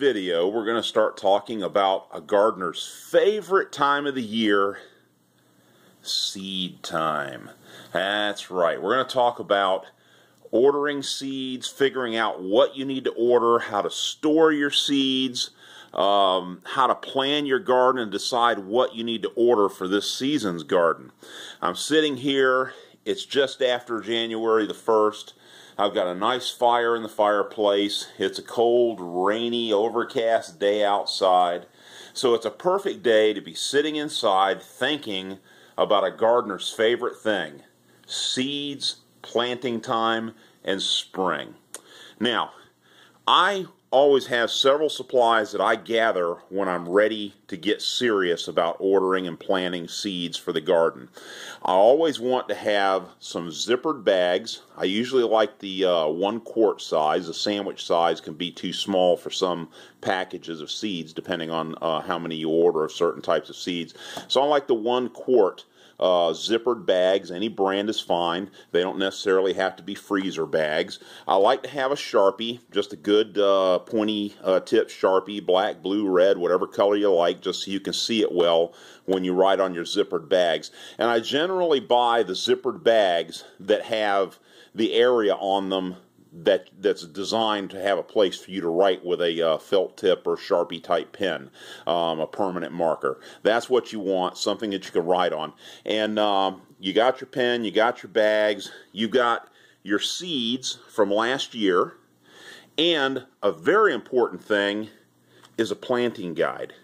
video, we're going to start talking about a gardener's favorite time of the year, seed time. That's right. We're going to talk about ordering seeds, figuring out what you need to order, how to store your seeds, how to plan your garden and decide what you need to order for this season's garden. I'm sitting here. It's just after January the 1st. I've got a nice fire in the fireplace. It's a cold, rainy, overcast day outside. So it's a perfect day to be sitting inside thinking about a gardener's favorite thing: seeds, planting time, and spring. Now, I always have several supplies that I gather when I'm ready to get serious about ordering and planting seeds for the garden. I always want to have some zippered bags. I usually like the 1 quart size. The sandwich size can be too small for some packages of seeds, depending on how many you order of certain types of seeds. So I like the 1 quart zippered bags. Any brand is fine. They don't necessarily have to be freezer bags. I like to have a Sharpie, just a good pointy tip Sharpie, black, blue, red, whatever color you like, just so you can see it well when you write on your zippered bags. And I generally buy the zippered bags that have the area on them that's designed to have a place for you to write with a felt tip or Sharpie type pen, a permanent marker. That's what you want, something that you can write on. And you got your pen, you got your bags, you got your seeds from last year, and a very important thing is a planting guide.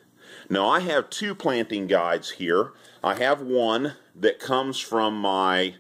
Now, I have 2 planting guides here. I have one that comes from my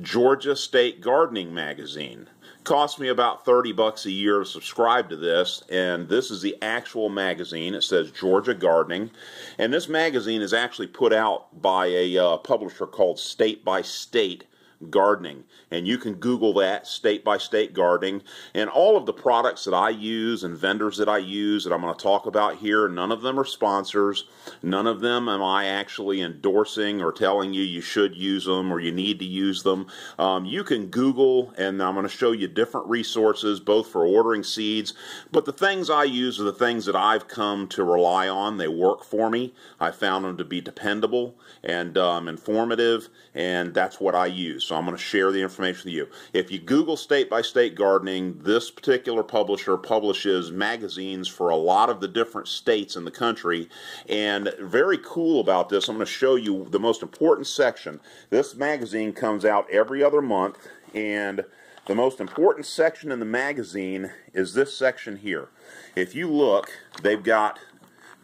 Georgia State Gardening magazine. Cost me about $30 a year to subscribe to this, and this is the actual magazine. It says Georgia Gardening, and this magazine is actually put out by a publisher called State by State Gardening, and you can Google that, State by State Gardening, and all of the products that I use and vendors that I use that I'm going to talk about here, none of them are sponsors. None of them am I actually endorsing or telling you you should use them or you need to use them. You can Google, and I'm going to show you different resources both for ordering seeds, but the things I use are the things that I've come to rely on. They work for me. I found them to be dependable and informative, and that's what I use. So I'm going to share the information with you. If you Google State by State Gardening, this particular publisher publishes magazines for a lot of the different states in the country. And very cool about this, I'm going to show you the most important section. This magazine comes out every other month, and the most important section in the magazine is this section here. If you look, they've got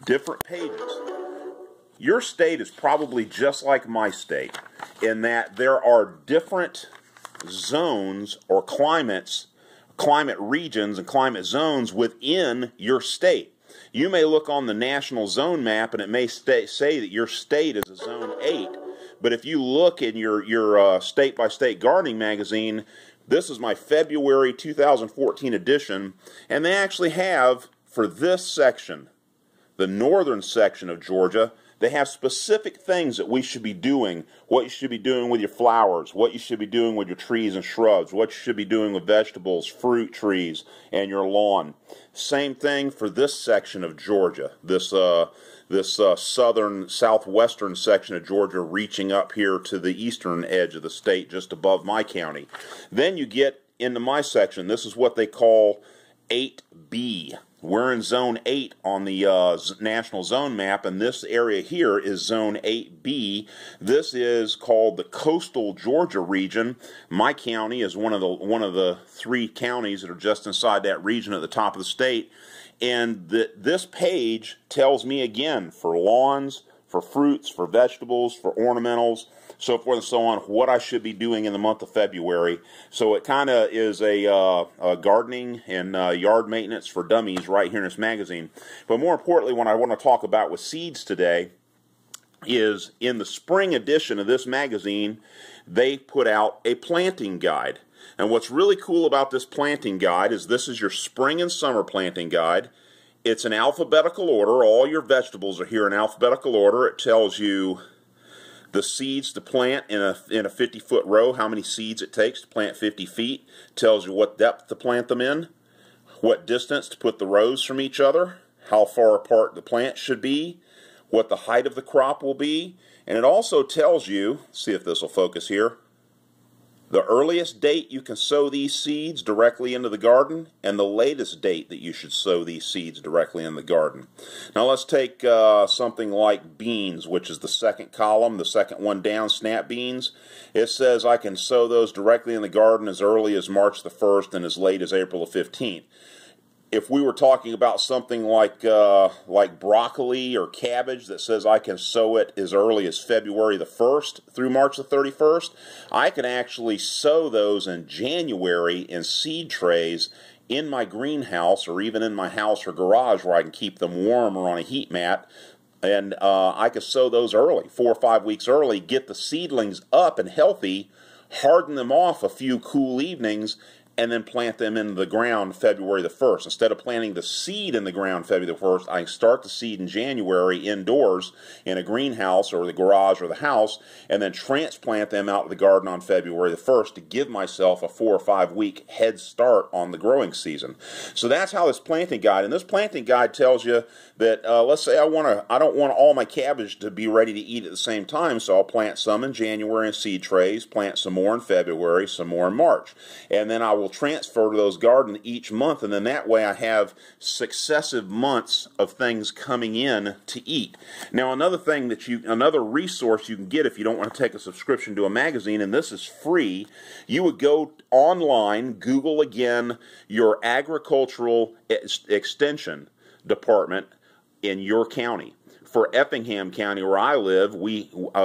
different pages. Your state is probably just like my state in that there are different zones or climate regions and climate zones within your state. You may look on the national zone map and it may say that your state is a zone 8, but if you look in your State by State Gardening magazine, this is my February 2014 edition, and they actually have, for this section, the northern section of Georgia, they have specific things that we should be doing, what you should be doing with your flowers, what you should be doing with your trees and shrubs, what you should be doing with vegetables, fruit trees, and your lawn. Same thing for this section of Georgia, this southern, southwestern section of Georgia reaching up here to the eastern edge of the state just above my county. Then you get into my section. This is what they call 8B. We're in Zone 8 on the national zone map, and this area here is Zone 8B. This is called the Coastal Georgia region. My county is one of the 3 counties that are just inside that region at the top of the state. And this page tells me again for lawns, for fruits, for vegetables, for ornamentals, so forth and so on, what I should be doing in the month of February. So it kind of is a gardening and yard maintenance for dummies right here in this magazine. But more importantly, what I want to talk about with seeds today is in the spring edition of this magazine, they put out a planting guide. And what's really cool about this planting guide is this is your spring and summer planting guide. It's in alphabetical order. All your vegetables are here in alphabetical order. It tells you the seeds to plant in a 50-foot row, how many seeds it takes to plant 50 feet. It tells you what depth to plant them in, what distance to put the rows from each other, how far apart the plants should be, what the height of the crop will be, and it also tells you, see if this will focus here, the earliest date you can sow these seeds directly into the garden and the latest date that you should sow these seeds directly in the garden. Now let's take something like beans, which is the second column, the second one down, snap beans. It says I can sow those directly in the garden as early as March the 1st and as late as April the 15th. If we were talking about something like broccoli or cabbage that says I can sow it as early as February the 1st through March the 31st, I can actually sow those in January in seed trays in my greenhouse or even in my house or garage where I can keep them warm or on a heat mat. And I can sow those early, 4 or 5 weeks early, get the seedlings up and healthy, harden them off a few cool evenings, and then plant them in the ground February the 1st. Instead of planting the seed in the ground February the 1st, I start the seed in January indoors in a greenhouse or the garage or the house, and then transplant them out of the garden on February the 1st to give myself a 4 or 5 week head start on the growing season. So that's how this planting guide, and this planting guide tells you that, let's say I don't want all my cabbage to be ready to eat at the same time, so I'll plant some in January in seed trays, plant some more in February, some more in March, and then I will transfer to those gardens each month, and then that way I have successive months of things coming in to eat. Now another resource you can get if you don't want to take a subscription to a magazine, and this is free, you would go online, Google again your agricultural extension department in your county. For Effingham County, where I live,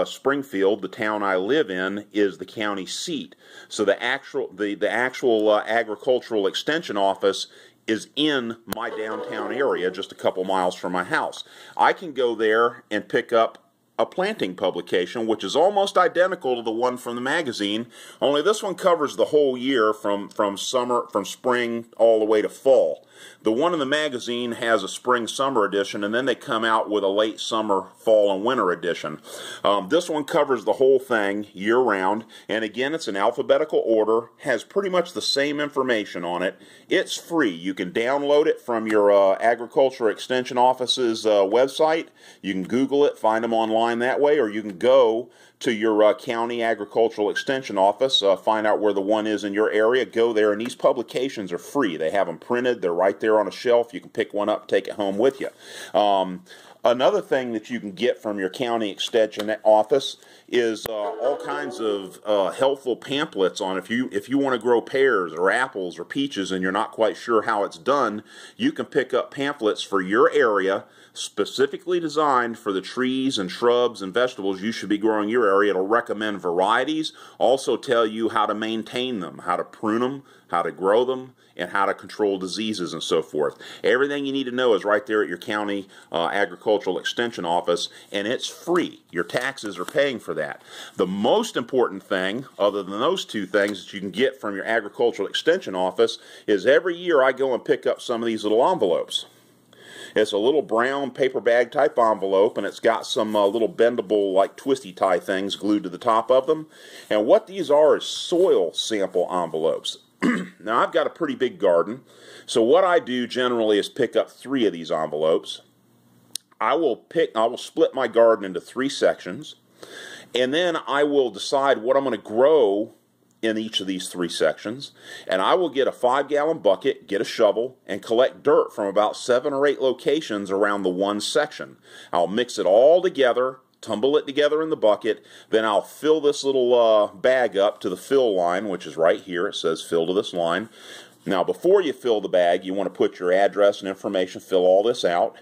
Springfield, the town I live in, is the county seat. So the actual agricultural extension office is in my downtown area, just a couple miles from my house. I can go there and pick up a planting publication, which is almost identical to the one from the magazine, only this one covers the whole year from spring all the way to fall. The one in the magazine has a spring-summer edition, and then they come out with a late summer, fall, and winter edition. This one covers the whole thing year-round, and again, it's in alphabetical order, has pretty much the same information on it. It's free. You can download it from your Agriculture Extension Office's website. You can Google it, find them online that way, or you can go to your county agricultural extension office, find out where the one is in your area, go there, and these publications are free. They have them printed, they're right there on a shelf, you can pick one up, take it home with you. Another thing that you can get from your county extension office is all kinds of helpful pamphlets on if you want to grow pears or apples or peaches and you're not quite sure how it's done, you can pick up pamphlets for your area specifically designed for the trees and shrubs and vegetables you should be growing in your area. It'll recommend varieties, also tell you how to maintain them, how to prune them, how to grow them, and how to control diseases and so forth. Everything you need to know is right there at your county agricultural extension office, and it's free. Your taxes are paying for that. The most important thing, other than those two things that you can get from your agricultural extension office, is every year I go and pick up some of these little envelopes. It's a little brown paper bag type envelope, and it's got some little bendable, like twisty tie things glued to the top of them. And what these are is soil sample envelopes. Now, I've got a pretty big garden, so what I do generally is pick up 3 of these envelopes. I will split my garden into 3 sections, and then I will decide what I'm going to grow in each of these 3 sections, and I will get a 5-gallon bucket, get a shovel, and collect dirt from about 7 or 8 locations around the one section. I'll mix it all together, tumble it together in the bucket, then I'll fill this little bag up to the fill line, which is right here. It says fill to this line. Now, before you fill the bag, you want to put your address and information, fill all this out,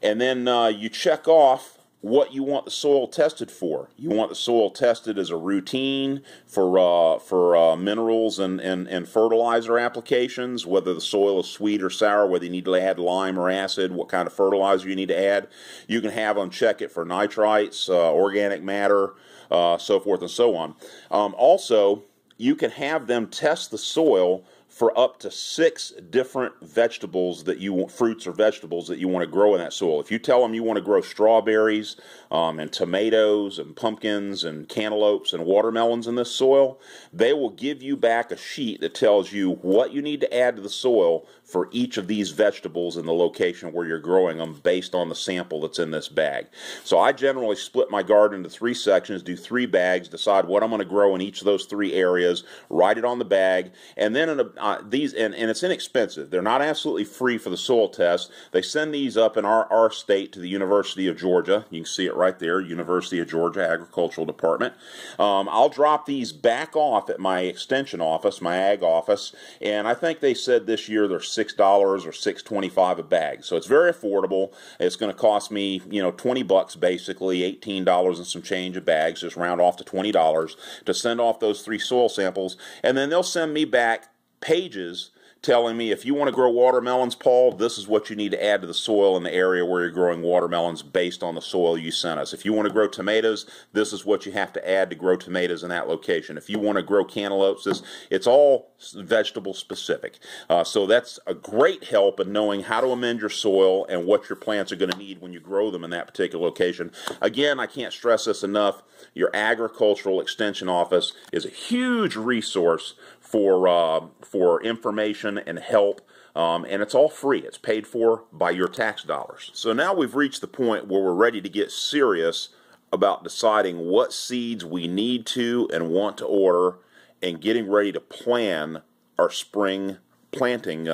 and then you check off what you want the soil tested for. You want the soil tested as a routine for minerals and fertilizer applications, whether the soil is sweet or sour, whether you need to add lime or acid, what kind of fertilizer you need to add. You can have them check it for nitrites, organic matter, so forth and so on. Also, you can have them test the soil for up to 6 different vegetables that you want, fruits or vegetables that you want to grow in that soil. If you tell them you want to grow strawberries and tomatoes and pumpkins and cantaloupes and watermelons in this soil, they will give you back a sheet that tells you what you need to add to the soil for each of these vegetables in the location where you're growing them based on the sample that's in this bag. So I generally split my garden into 3 sections, do 3 bags, decide what I'm going to grow in each of those 3 areas, write it on the bag, and then and it's inexpensive. They're not absolutely free for the soil test. They send these up in our state to the University of Georgia. You can see it right there, University of Georgia Agricultural Department. I'll drop these back off at my extension office, my ag office, and I think they said this year they're $6 or $6.25 a bag. So it's very affordable. It's going to cost me, $20 basically, $18 and some change a bag, just round off to $20 to send off those 3 soil samples, and then they'll send me back pages telling me, if you want to grow watermelons, Paul, this is what you need to add to the soil in the area where you're growing watermelons based on the soil you sent us. If you want to grow tomatoes, this is what you have to add to grow tomatoes in that location. If you want to grow cantaloupes, it's all vegetable specific. So that's a great help in knowing how to amend your soil and what your plants are going to need when you grow them in that particular location. Again, I can't stress this enough. Your agricultural extension office is a huge resource for information and help, and it's all free. It's paid for by your tax dollars. So now we've reached the point where we're ready to get serious about deciding what seeds we need to and want to order and getting ready to plan our spring planting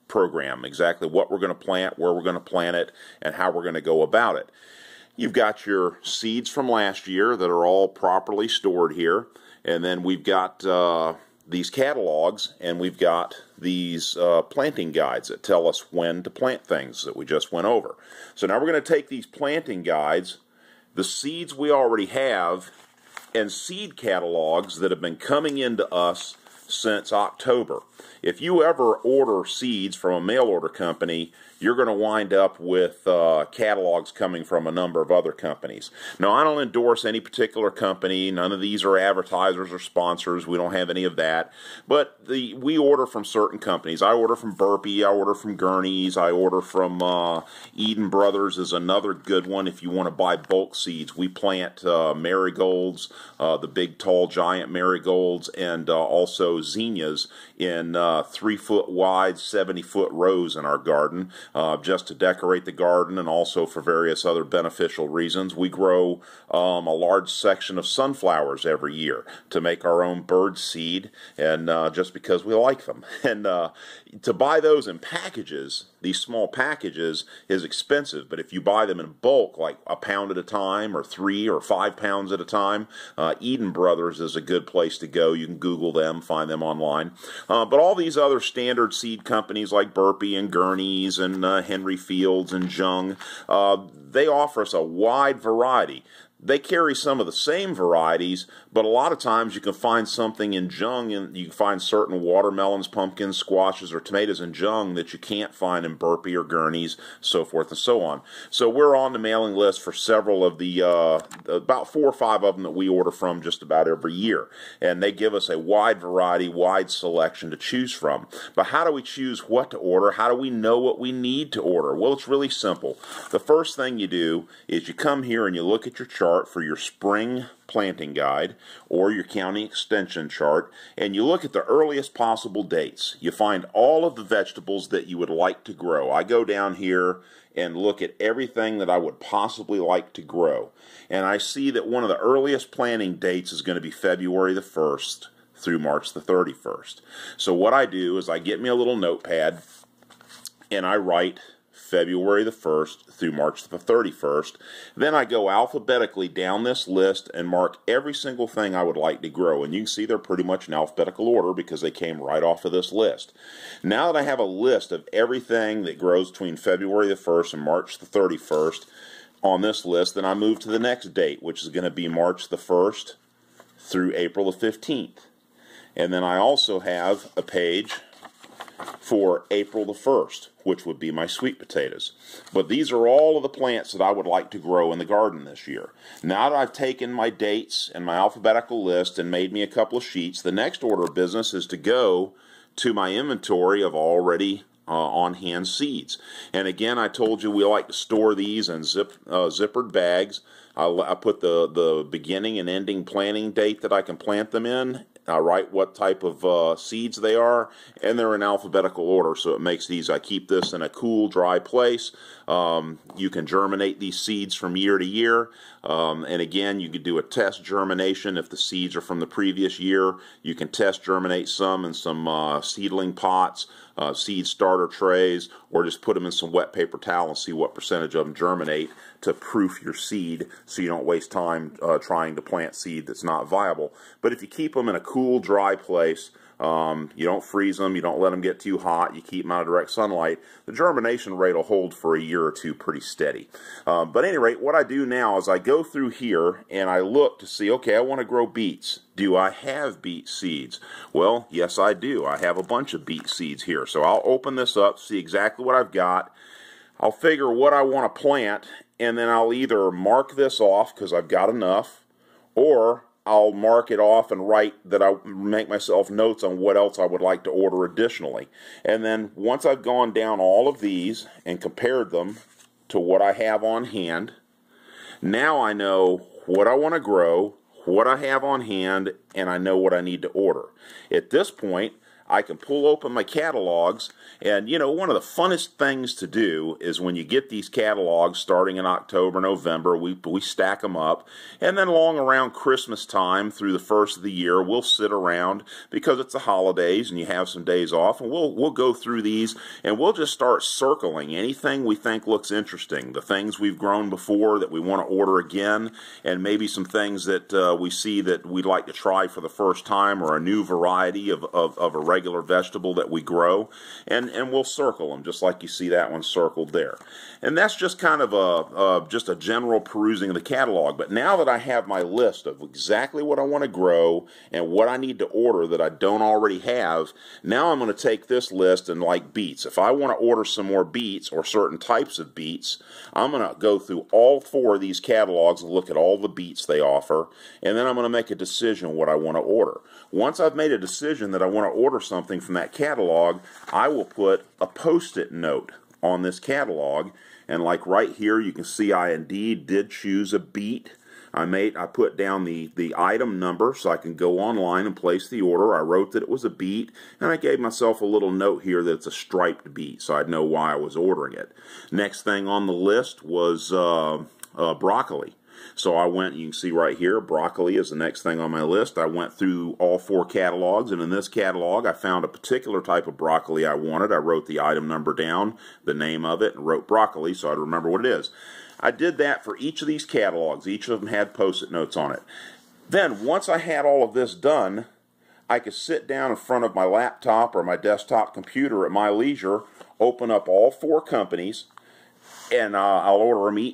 program, exactly what we're going to plant, where we're going to plant it, and how we're going to go about it. You've got your seeds from last year that are all properly stored here, and then we've got these catalogs, and we've got these planting guides that tell us when to plant things that we just went over. So now we're going to take these planting guides, the seeds we already have, and seed catalogs that have been coming into us since October. If you ever order seeds from a mail order company, you're going to wind up with catalogs coming from a number of other companies. Now, I don't endorse any particular company. None of these are advertisers or sponsors. We don't have any of that. But we order from certain companies. I order from Burpee. I order from Gurney's. I order from Eden Brothers is another good one if you want to buy bulk seeds. We plant marigolds, the big, tall, giant marigolds, and also zinnias in 3-foot wide, 70-foot rows in our garden. Just to decorate the garden and also for various other beneficial reasons. We grow a large section of sunflowers every year to make our own bird seed, and just because we like them. And to buy those in packages, these small packages, is expensive, but if you buy them in bulk, like a pound at a time or 3 or 5 pounds at a time, Eden Brothers is a good place to go. You can Google them, find them online. But all these other standard seed companies like Burpee and Gurney's and Henry Fields and Jung, they offer us a wide variety. They carry some of the same varieties, but a lot of times you can find something in Jung, and you can find certain watermelons, pumpkins, squashes, or tomatoes in Jung that you can't find in Burpee or Gurney's, so forth and so on. So we're on the mailing list for several of the, about 4 or 5 of them that we order from just about every year. And they give us a wide variety, wide selection to choose from. But how do we choose what to order? How do we know what we need to order? Well, it's really simple. The first thing you do is you come here and you look at your chart for your spring planting guide or your county extension chart, and you look at the earliest possible dates. You find all of the vegetables that you would like to grow. I go down here and look at everything that I would possibly like to grow, and I see that one of the earliest planting dates is going to be February the 1st through March the 31st. So what I do is I get me a little notepad and I write February the 1st through March the 31st. Then I go alphabetically down this list and mark every single thing I would like to grow. And you can see they're pretty much in alphabetical order because they came right off of this list. Now that I have a list of everything that grows between February the 1st and March the 31st on this list, then I move to the next date, which is going to be March the 1st through April the 15th. And then I also have a page for April the 1st, which would be my sweet potatoes. But these are all of the plants that I would like to grow in the garden this year. Now that I've taken my dates and my alphabetical list and made me a couple of sheets, the next order of business is to go to my inventory of already on-hand seeds. And again, I told you we like to store these in zippered bags. I put the beginning and ending planting date that I can plant them in. I write what type of seeds they are, and they're in alphabetical order, so it makes these, I keep this in a cool, dry place. You can germinate these seeds from year to year, and again, you could do a test germination if the seeds are from the previous year. You can test germinate some in some seedling pots, seed starter trays, or just put them in some wet paper towel and see what percentage of them germinate to proof your seed so you don't waste time trying to plant seed that's not viable. But if you keep them in a cool, dry place, you don't freeze them, you don't let them get too hot, you keep them out of direct sunlight, the germination rate will hold for a year or two pretty steady. But at any rate, what I do now is I go through here and I look to see, okay, I want to grow beets. Do I have beet seeds? Well, yes I do. I have a bunch of beet seeds here. So I'll open this up, see exactly what I've got. I'll figure what I want to plant, and then I'll either mark this off because I've got enough, or I'll mark it off and write that I make myself notes on what else I would like to order additionally. And then once I've gone down all of these and compared them to what I have on hand, now I know what I want to grow, what I have on hand, and I know what I need to order. At this point, I can pull open my catalogs, and you know, one of the funnest things to do is when you get these catalogs starting in October, November, we stack them up, and then along around Christmas time through the first of the year, we'll sit around because it's the holidays and you have some days off, and we'll go through these and we'll just start circling anything we think looks interesting, the things we've grown before that we want to order again, and maybe some things that we see that we'd like to try for the first time, or a new variety of a regular vegetable that we grow, and we'll circle them just like you see that one circled there. And that's just kind of just a general perusing of the catalog. But now that I have my list of exactly what I want to grow and what I need to order that I don't already have, now I'm going to take this list and, like beets, if I want to order some more beets or certain types of beets, I'm going to go through all 4 of these catalogs and look at all the beets they offer, and then I'm going to make a decision what I want to order. Once I've made a decision that I want to order something from that catalog, I will put a post-it note on this catalog, and like right here you can see I indeed did choose a beet. I put down the item number so I can go online and place the order. I wrote that it was a beet, and I gave myself a little note here that it's a striped beet so I'd know why I was ordering it. Next thing on the list was broccoli. So I went, you can see right here, broccoli is the next thing on my list. I went through all 4 catalogs, and in this catalog I found a particular type of broccoli I wanted. I wrote the item number down, the name of it, and wrote broccoli so I'd remember what it is. I did that for each of these catalogs. Each of them had post-it notes on it. Then, once I had all of this done, I could sit down in front of my laptop or my desktop computer at my leisure, open up all 4 companies, and I'll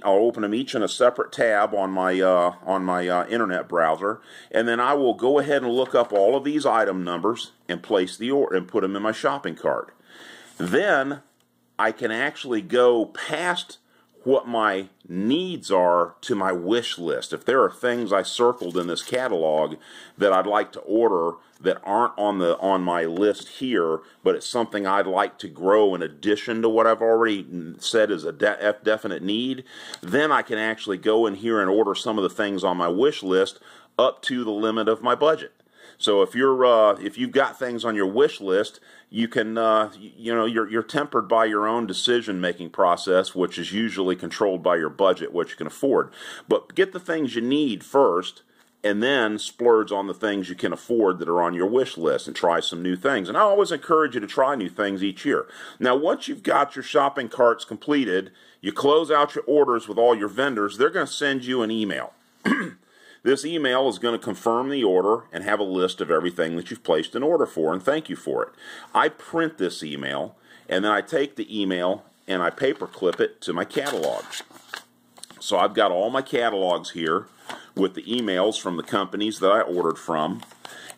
open them each in a separate tab on my internet browser, and then I will go ahead and look up all of these item numbers and place the order and put them in my shopping cart. Then I can actually go past what my needs are to my wish list. If there are things I circled in this catalog that I'd like to order that aren't on my list here, but it's something I'd like to grow in addition to what I've already said is a definite need, then I can actually go in here and order some of the things on my wish list up to the limit of my budget. So if you've got things on your wish list, you can you're tempered by your own decision-making process, which is usually controlled by your budget, what you can afford. But get the things you need first, and then splurge on the things you can afford that are on your wish list, and try some new things. And I always encourage you to try new things each year. Now, once you've got your shopping carts completed, you close out your orders with all your vendors, they're going to send you an email. This email is going to confirm the order and have a list of everything that you've placed an order for and thank you for it. I print this email, and then I take the email and I paper clip it to my catalog. So I've got all my catalogs here with the emails from the companies that I ordered from,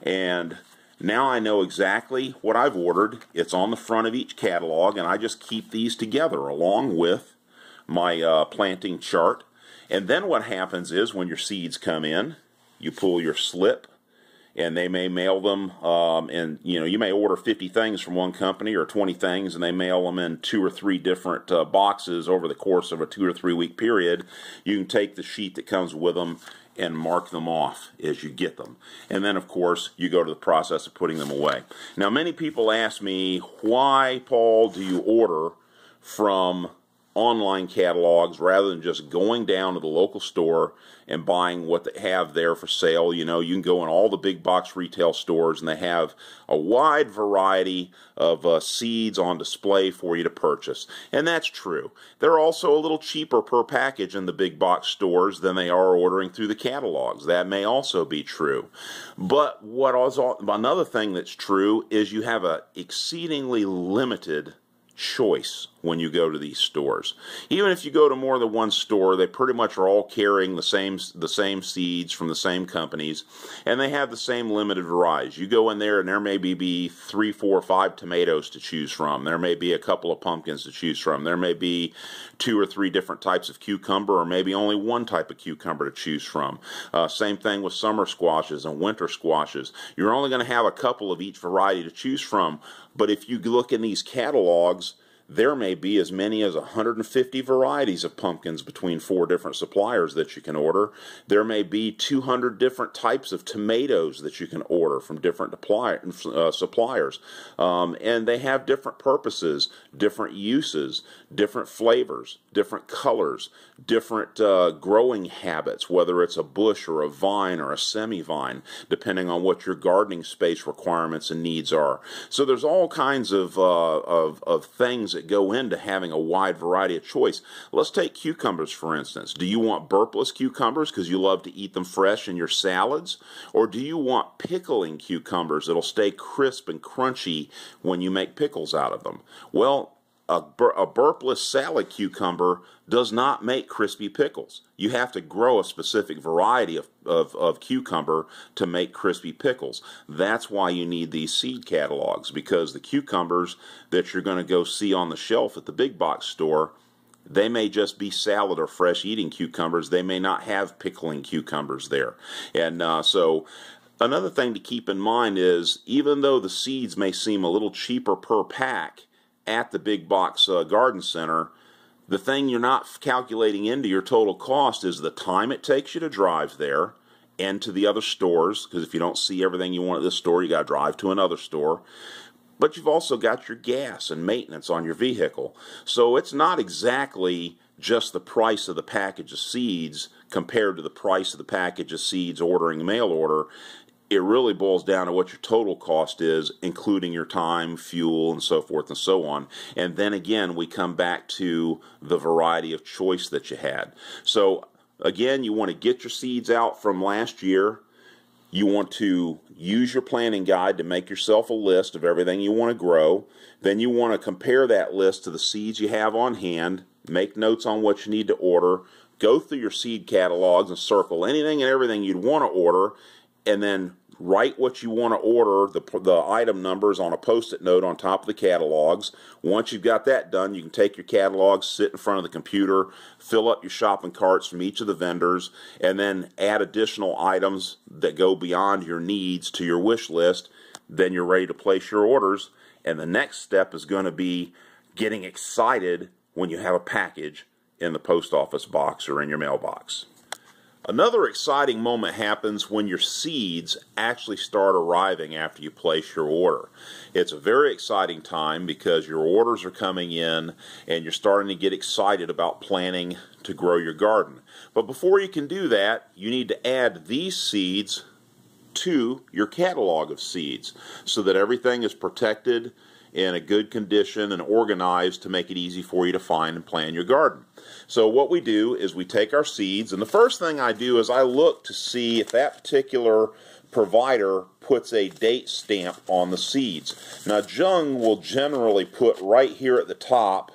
and now I know exactly what I've ordered. It's on the front of each catalog, and I just keep these together along with my planting chart. And then what happens is when your seeds come in, you pull your slip and they may mail them, and you may order 50 things from one company or 20 things, and they mail them in 2 or 3 different boxes over the course of a 2 or 3 week period. You can take the sheet that comes with them and mark them off as you get them. And then, of course, you go to the process of putting them away. Now, many people ask me, why, Paul, do you order from online catalogs rather than just going down to the local store and buying what they have there for sale? You can go in all the big box retail stores, and they have a wide variety of seeds on display for you to purchase. And that's true. They're also a little cheaper per package in the big box stores than they are ordering through the catalogs. That may also be true. But another thing that's true is you have an exceedingly limited choice when you go to these stores. Even if you go to more than one store, they pretty much are all carrying the same seeds from the same companies, and they have the same limited varieties. You go in there and there may be 3, 4, 5 tomatoes to choose from. There may be a couple of pumpkins to choose from. There may be 2 or 3 different types of cucumber, or maybe only one type of cucumber to choose from. Same thing with summer squashes and winter squashes. You're only going to have a couple of each variety to choose from, but if you look in these catalogs, there may be as many as 150 varieties of pumpkins between 4 different suppliers that you can order. There may be 200 different types of tomatoes that you can order from different suppliers. And they have different purposes, different uses, different flavors, different colors, different growing habits, whether it's a bush or a vine or a semi-vine, depending on what your gardening space requirements and needs are. So there's all kinds of things that go into having a wide variety of choice. Let's take cucumbers, for instance. Do you want burpless cucumbers because you love to eat them fresh in your salads? Or do you want pickling cucumbers that'll stay crisp and crunchy when you make pickles out of them? Well, a burpless salad cucumber does not make crispy pickles. You have to grow a specific variety of cucumber to make crispy pickles. That's why you need these seed catalogs, because the cucumbers that you're going to go see on the shelf at the big box store, they may just be salad or fresh eating cucumbers. They may not have pickling cucumbers there. And so another thing to keep in mind is, even though the seeds may seem a little cheaper per pack at the big box garden center, the thing you're not calculating into your total cost is the time it takes you to drive there and to the other stores, because if you don't see everything you want at this store, you got to drive to another store. But you've also got your gas and maintenance on your vehicle. So it's not exactly just the price of the package of seeds compared to the price of the package of seeds ordering a mail order. It really boils down to what your total cost is, including your time, fuel, and so forth and so on. And then again, we come back to the variety of choice that you had. So again, you want to get your seeds out from last year. You want to use your planting guide to make yourself a list of everything you want to grow. Then you want to compare that list to the seeds you have on hand, make notes on what you need to order, go through your seed catalogs and circle anything and everything you'd want to order, and then write what you want to order, the item numbers on a post-it note on top of the catalogs. Once you've got that done, you can take your catalogs, sit in front of the computer, fill up your shopping carts from each of the vendors, and then add additional items that go beyond your needs to your wish list. Then you're ready to place your orders, and the next step is going to be getting excited when you have a package in the post office box or in your mailbox. Another exciting moment happens when your seeds actually start arriving after you place your order. It's a very exciting time because your orders are coming in and you're starting to get excited about planning to grow your garden. But before you can do that, you need to add these seeds to your catalog of seeds so that everything is protected in a good condition and organized to make it easy for you to find and plan your garden. So what we do is we take our seeds, and the first thing I do is I look to see if that particular provider puts a date stamp on the seeds. Now, Jung will generally put right here at the top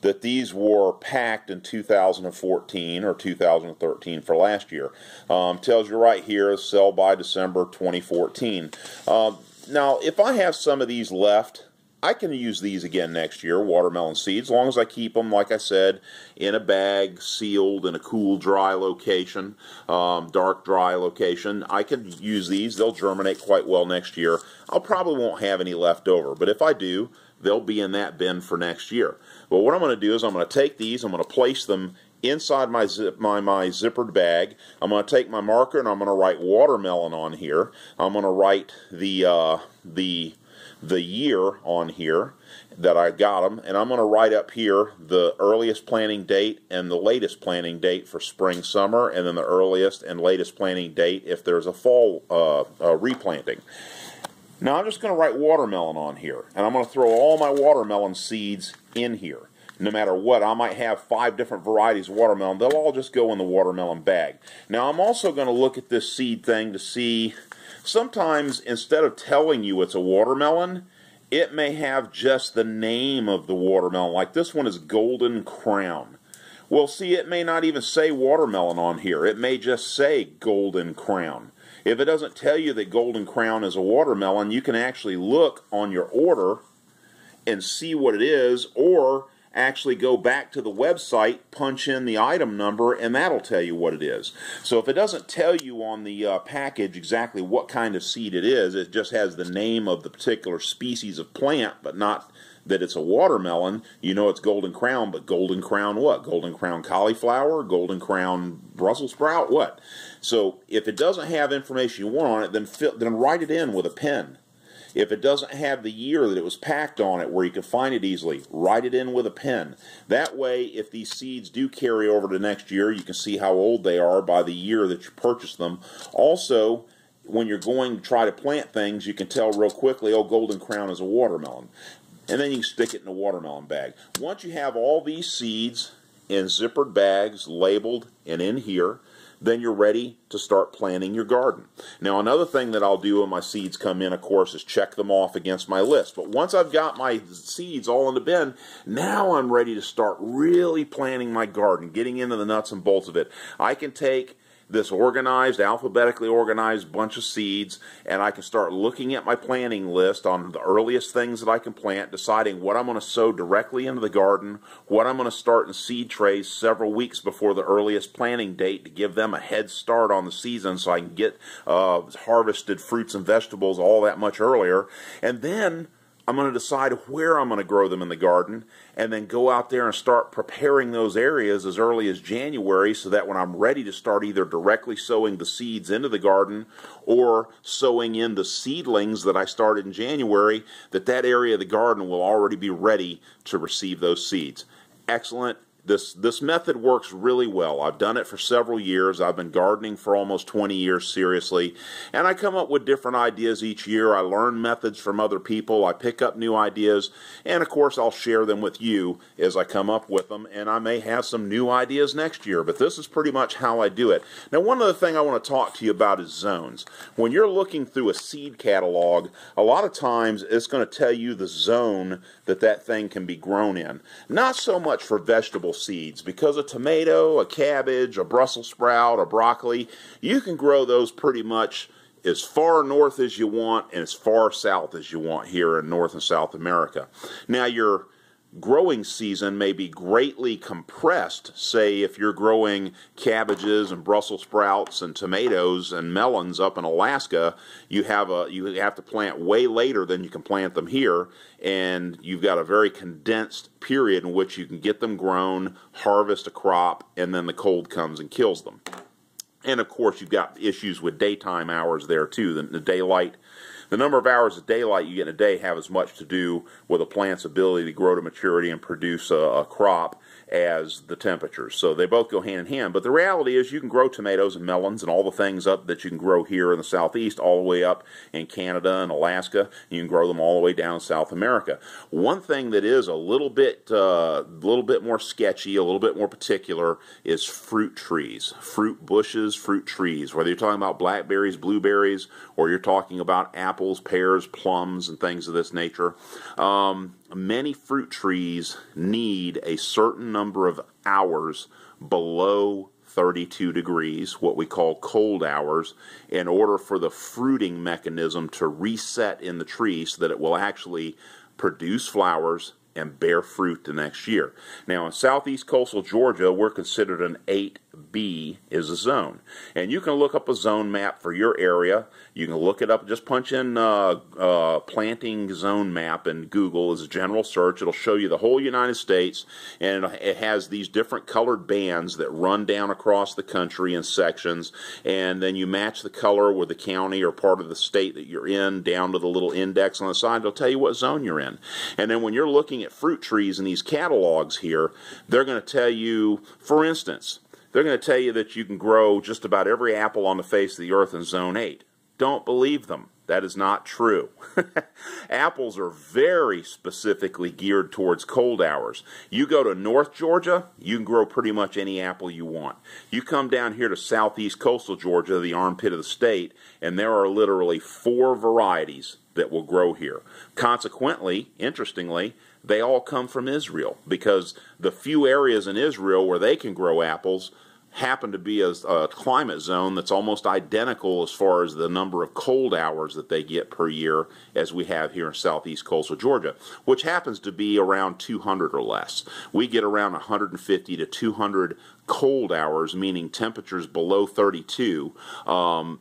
that these were packed in 2014 or 2013 for last year. Tells you right here, sell by December 2014. Now, if I have some of these left I can use these again next year, watermelon seeds, as long as I keep them, like I said, in a bag, sealed in a cool, dry location, dark, dry location. I can use these. They'll germinate quite well next year. I probably won't have any left over, but if I do, they'll be in that bin for next year. But what I'm going to do is I'm going to take these, I'm going to place them inside my zippered bag. I'm going to take my marker and I'm going to write watermelon on here. I'm going to write the year on here that I got them, and I'm going to write up here the earliest planting date and the latest planting date for spring, summer, and then the earliest and latest planting date if there's a fall replanting. Now I'm just going to write watermelon on here, and I'm going to throw all my watermelon seeds in here. No matter what, I might have 5 different varieties of watermelon. They'll all just go in the watermelon bag. Now I'm also going to look at this seed thing to see, sometimes instead of telling you it's a watermelon, it may have just the name of the watermelon. Like this one is Golden Crown. Well, see, it may not even say watermelon on here. It may just say Golden Crown. If it doesn't tell you that Golden Crown is a watermelon, you can actually look on your order and see what it is, or actually go back to the website, punch in the item number, and that'll tell you what it is. So if it doesn't tell you on the package exactly what kind of seed it is, it just has the name of the particular species of plant, but not that it's a watermelon, you know it's Golden Crown, but Golden Crown what? Golden Crown cauliflower? Golden Crown Brussels sprout? What? So if it doesn't have information you want on it, then write it in with a pen. If it doesn't have the year that it was packed on it where you can find it easily, write it in with a pen. That way, if these seeds do carry over to next year, you can see how old they are by the year that you purchased them. Also, when you're going to try to plant things, you can tell real quickly, oh, Golden Crown is a watermelon. And then you can stick it in a watermelon bag. Once you have all these seeds in zippered bags, labeled, and in here, then you're ready to start planting your garden. Now, another thing that I'll do when my seeds come in, of course, is check them off against my list. But once I've got my seeds all in the bin, now I'm ready to start really planting my garden, getting into the nuts and bolts of it. I can take this organized, alphabetically organized bunch of seeds, and I can start looking at my planting list on the earliest things that I can plant, deciding what I'm going to sow directly into the garden, what I'm going to start in seed trays several weeks before the earliest planting date to give them a head start on the season so I can get harvested fruits and vegetables all that much earlier. And then I'm going to decide where I'm going to grow them in the garden, and then go out there and start preparing those areas as early as January so that when I'm ready to start either directly sowing the seeds into the garden or sowing in the seedlings that I started in January, that area of the garden will already be ready to receive those seeds. Excellent. This method works really well. I've done it for several years. I've been gardening for almost 20 years seriously, and I come up with different ideas each year. I learn methods from other people. I pick up new ideas, and of course I'll share them with you as I come up with them, and I may have some new ideas next year, but this is pretty much how I do it. Now, one other thing I want to talk to you about is zones. When you're looking through a seed catalog, a lot of times it's going to tell you the zone that thing can be grown in. Not so much for vegetable seeds, because a tomato, a cabbage, a Brussels sprout, a broccoli, you can grow those pretty much as far north as you want and as far south as you want here in North and South America. Now, your growing season may be greatly compressed. Say if you're growing cabbages and Brussels sprouts and tomatoes and melons up in Alaska, you have to plant way later than you can plant them here, and you've got a very condensed period in which you can get them grown, harvest a crop, and then the cold comes and kills them. And of course you've got issues with daytime hours there too. The daylight, the number of hours of daylight you get in a day have as much to do with a plant's ability to grow to maturity and produce a crop as the temperatures. So they both go hand in hand. But the reality is you can grow tomatoes and melons and all the things up that you can grow here in the southeast all the way up in Canada and Alaska. You can grow them all the way down in South America. One thing that is a little bit more sketchy, a little bit more particular, is fruit trees, fruit bushes, fruit trees. Whether you're talking about blackberries, blueberries, or you're talking about apples, pears, plums, and things of this nature. Many fruit trees need a certain number of hours below 32 degrees, what we call cold hours, in order for the fruiting mechanism to reset in the tree so that it will actually produce flowers, and bear fruit the next year. Now, in southeast coastal Georgia, we're considered an 8B is a zone. And you can look up a zone map for your area. You can look it up, just punch in planting zone map in Google as a general search. It'll show you the whole United States, and it has these different colored bands that run down across the country in sections, and then you match the color with the county or part of the state that you're in down to the little index on the side. It'll tell you what zone you're in. And then when you're looking at fruit trees in these catalogs here, they're going to tell you, for instance, they're going to tell you that you can grow just about every apple on the face of the earth in zone 8. Don't believe them. That is not true. Apples are very specifically geared towards cold hours. You go to North Georgia, you can grow pretty much any apple you want. You come down here to southeast coastal Georgia, the armpit of the state, and there are literally 4 varieties that will grow here. Consequently, interestingly, they all come from Israel, because the few areas in Israel where they can grow apples happen to be a climate zone that's almost identical as far as the number of cold hours that they get per year as we have here in southeast coastal Georgia, which happens to be around 200 or less. We get around 150 to 200 cold hours, meaning temperatures below 32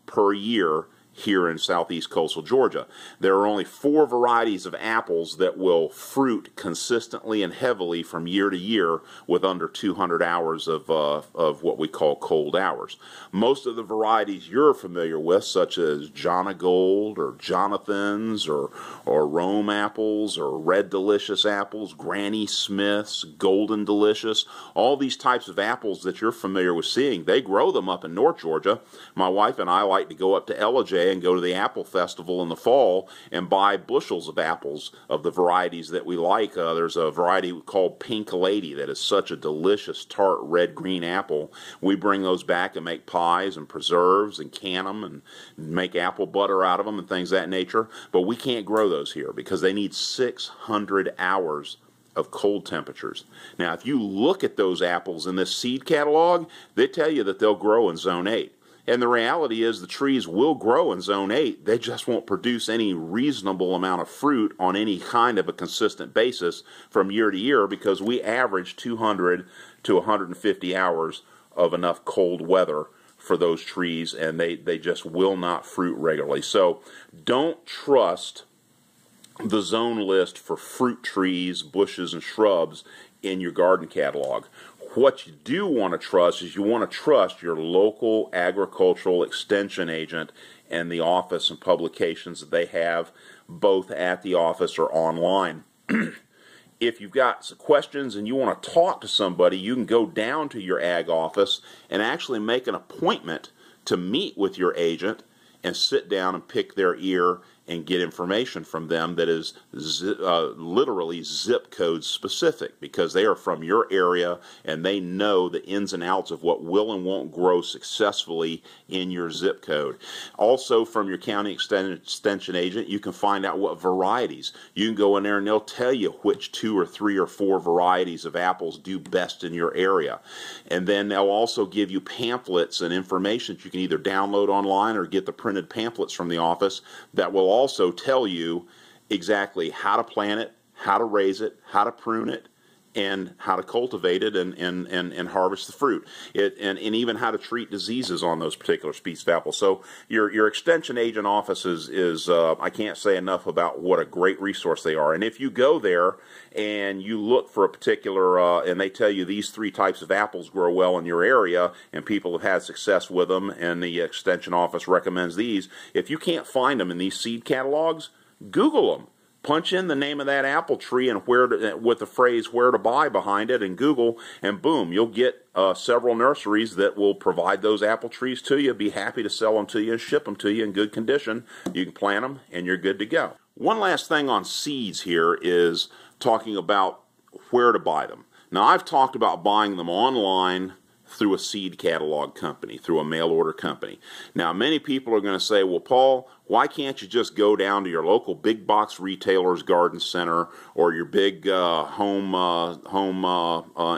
per year here in southeast coastal Georgia. There are only 4 varieties of apples that will fruit consistently and heavily from year to year with under 200 hours of what we call cold hours. Most of the varieties you're familiar with, such as Jonagold or Jonathan's or Rome apples or Red Delicious apples, Granny Smiths, Golden Delicious, all these types of apples that you're familiar with seeing, they grow them up in North Georgia. My wife and I like to go up to Ellijay and go to the apple festival in the fall and buy bushels of apples of the varieties that we like. There's a variety called Pink Lady that is such a delicious tart red-green apple. We bring those back and make pies and preserves and can them and make apple butter out of them and things of that nature. But we can't grow those here because they need 600 hours of cold temperatures. Now, if you look at those apples in this seed catalog, they tell you that they'll grow in zone 8. And the reality is the trees will grow in zone 8. They just won't produce any reasonable amount of fruit on any kind of a consistent basis from year to year, because we average 200 to 150 hours of enough cold weather for those trees, and they just will not fruit regularly. So don't trust the zone list for fruit trees, bushes, and shrubs in your garden catalog. What you do want to trust is you want to trust your local agricultural extension agent and the office and publications that they have, both at the office or online. If you've got some questions and you want to talk to somebody, you can go down to your ag office and actually make an appointment to meet with your agent and sit down and pick their ear and get information from them that is literally zip code specific, because they are from your area and they know the ins and outs of what will and won't grow successfully in your zip code. Also, from your county extension agent, you can find out what varieties. You can go in there and they'll tell you which 2 or 3 or 4 varieties of apples do best in your area. And then they'll also give you pamphlets and information that you can either download online or get the printed pamphlets from the office that will also tell you exactly how to plant it, how to raise it, how to prune it, and how to cultivate it and harvest the fruit, and even how to treat diseases on those particular species of apples. So your extension agent office is I can't say enough about what a great resource they are. And if you go there and you look for a particular, and they tell you these 3 types of apples grow well in your area, and people have had success with them, and the extension office recommends these, if you can't find them in these seed catalogs, Google them. Punch in the name of that apple tree and with the phrase "where to buy" behind it in Google, and boom, you'll get several nurseries that will provide those apple trees to you, be happy to sell them to you and ship them to you in good condition. You can plant them and you're good to go. One last thing on seeds here is talking about where to buy them. Now, I've talked about buying them online through a seed catalog company, through a mail order company. Now, many people are going to say, well, Paul, why can't you just go down to your local big box retailer's garden center or your big home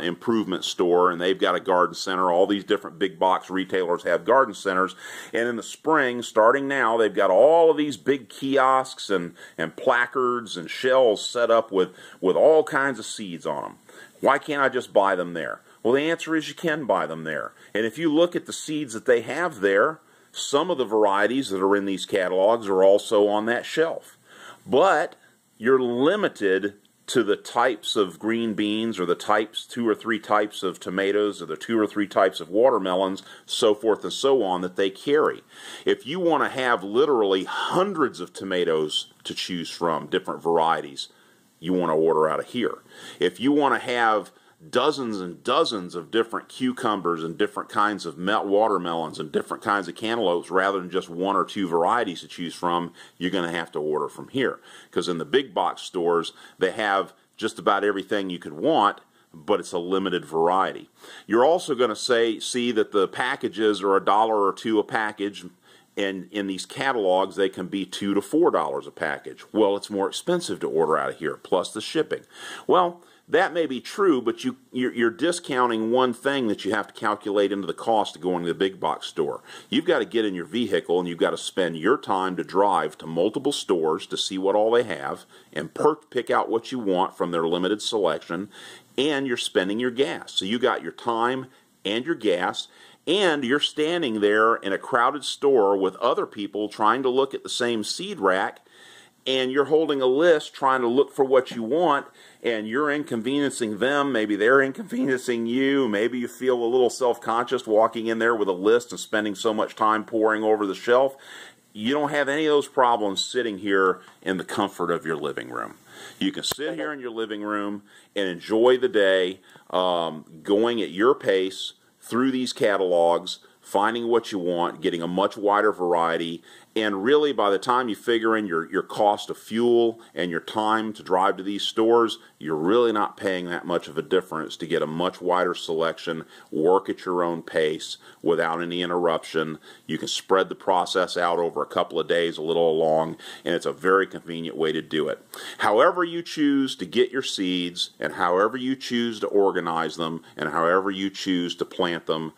improvement store, and they've got a garden center. All these different big box retailers have garden centers, and in the spring, starting now, they've got all of these big kiosks and placards and shelves set up with all kinds of seeds on them. Why can't I just buy them there? Well, the answer is you can buy them there. And if you look at the seeds that they have there, some of the varieties that are in these catalogs are also on that shelf. But you're limited to the types of green beans or the types, 2 or 3 types of tomatoes or the 2 or 3 types of watermelons, so forth and so on, that they carry. If you want to have literally hundreds of tomatoes to choose from, different varieties, you want to order out of here. If you want to have dozens and dozens of different cucumbers and different kinds of watermelons and different kinds of cantaloupes rather than just 1 or 2 varieties to choose from, you're going to have to order from here. Because in the big box stores, they have just about everything you could want, but it's a limited variety. You're also going to see that the packages are $1 or $2 a package, and in these catalogs they can be $2 to $4 a package. Well, it's more expensive to order out of here, plus the shipping. Well, that may be true, but you're discounting one thing that you have to calculate into the cost of going to the big box store. You've got to get in your vehicle and you've got to spend your time to drive to multiple stores to see what all they have and pick out what you want from their limited selection, and you're spending your gas. So you got your time and your gas, and you're standing there in a crowded store with other people trying to look at the same seed rack, and you're holding a list trying to look for what you want, and you're inconveniencing them, maybe they're inconveniencing you, maybe you feel a little self-conscious walking in there with a list and spending so much time poring over the shelf. You don't have any of those problems sitting here in the comfort of your living room. You can sit here in your living room and enjoy the day, going at your pace through these catalogs, finding what you want, getting a much wider variety, and really by the time you figure in your cost of fuel and your time to drive to these stores, you're really not paying that much of a difference to get a much wider selection, work at your own pace without any interruption. You can spread the process out over a couple of days, a little along, and it's a very convenient way to do it. However you choose to get your seeds, and however you choose to organize them, and however you choose to plant them,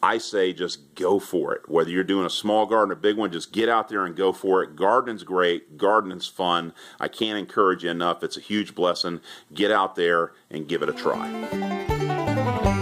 I say just go for it. Whether you're doing a small garden or a big one, just get out there and go for it. Gardening's great. Gardening's fun. I can't encourage you enough. It's a huge blessing. Get out there and give it a try.